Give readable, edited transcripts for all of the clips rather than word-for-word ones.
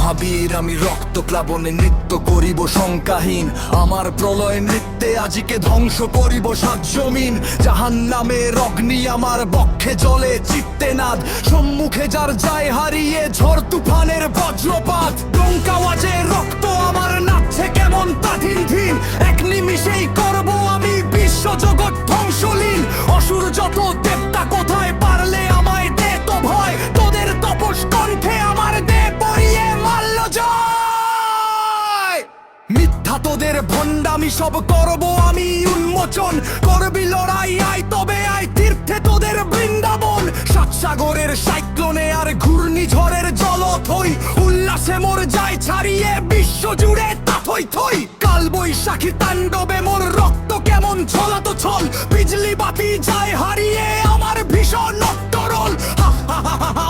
মহাবীর আমি, রক্ত প্লাবনে নৃত্য করিব শঙ্কাহীন। আমার প্রলয় নৃত্যে আজিকে ধ্বংস করিব সাত জমিন। জাহান্নামের অগ্নি আমার বক্ষে জ্বলে চিত্তে নাদ, সম্মুখে যার যায় হারিয়ে ঝড় তুফানের বজ্রপাত। টঙ্কা আওয়াজে রক্ত আমার নাচছে কেমন তা ধিন ধিন, এক নিমিষেই করব আমি বিশ্ব জগৎ ধ্বংসলীন। অসুর যত দেবতা কোথায়, পারলে আমায় দে তো ভয়, তোদের তপস কণ্ঠে আমার দে পড়িয়ে মাল্য জয়। মিথ্যা তোদের ভণ্ডামি সব করব আমি উন্মোচন, করবি লড়াই আয় তবে আয় তীর্থে তোদের বৃন্দাবন। সাত সাগরের সাইক্লোনে আর ঘূর্ণিঝড়ের জলথই, উল্লাসে মোর যায় ছাড়িয়ে বিশ্ব জুড়ে তা থই থই। কাল বৈশাখী তাণ্ডবে মোর রক্ত কেমন ছলাতো ছল, বিজলি বাতি যায় হারিয়ে আমার ভীষণ অট্টরল।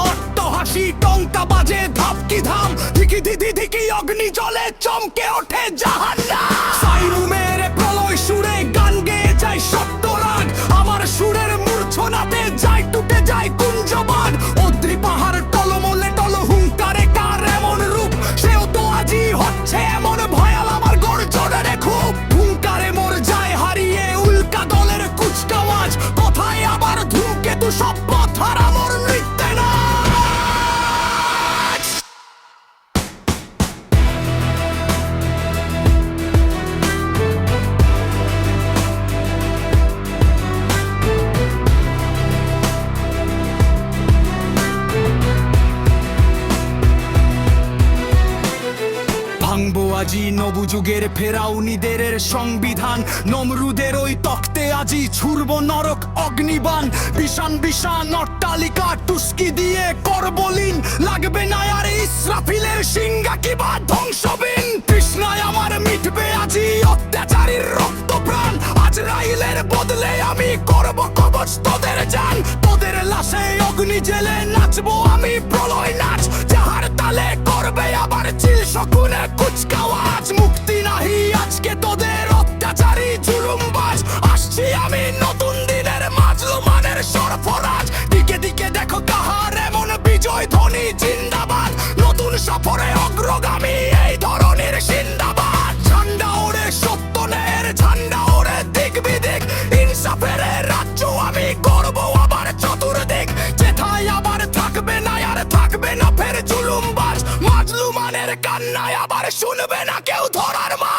অট্টহাসি টঙ্কা বাজে ধাপ কি ধাম, ধিকি ধিকি ধিকি অগ্নি জলে চমকে ওঠে জাহান্নাম। সাইরু মেরে প্রলয় সুরে গান গেয়ে যায় সপ্তরাগ, আমার সুরের মূর্ছনাতে যায় টুটে যায় কুঞ্জবান। অদ্রি পাহাড় টলমলে টল হুঙ্কারে কার এমন রূপ, সেও তো আজই হচ্ছে এমন ভয়াল আমার গর্জনের খুব। হুঙ্কারে মোর যায় হারিয়ে উল্কা দলের কুচকাওয়াজ, কোথায় আবার ধূমকেতু সব পথ হারা মোর নৃত্যে না। ভাঙবো আজি নবযুগের ফেরাউনিদের সংবিধান, নমরুদের ওই তক্তে আজি ছুড়ব নরক অগ্নিবাণ। বিশান বিশান অট্টালিকা টুস্কি দিয়ে করবলীন, লাগবে না আর ইসরাফিলের সিংহা কিবা ধ্বংসবিন। তৃষ্ণায় আমার মিটবে আজি অত্যাচারীর রক্ত প্রাণ, আজরাইলের বদলে আমি করব কবচ তোদের জান। তোদের লাশে অগ্নি জেলে নাচবো আমি প্রলয় নাচ, যাহার তালে করবে আবার চিল শকুনে কুচকাওয়াজ। মুক্তি নাহি আজকে তোদের অত্যাচারী জুলুমবাজ, আসছি আমি নতুন দিনের মাজলুমানের সরফরাজ। দিকে দিকে দেখো কাহার এমন বিজয় ধ্বনি জিন্দাবাদ, নতুন সফরে অগ্রগামী এই ধরনের জিন্দাবাদ। ঝান্ডা ওড়ে সত্য ন্যায়ের ঝান্ডা ওড়ে দিক বিদিক, ইনসাফের রাজ্য আমি করব আবার চতুর্দিক। যেথায় আবার থাকবে না আর থাকবে না ফের জুলুমবাজ, মাজলুমানের কান্নায় আবার শুনবে না কেউ ধরার মা।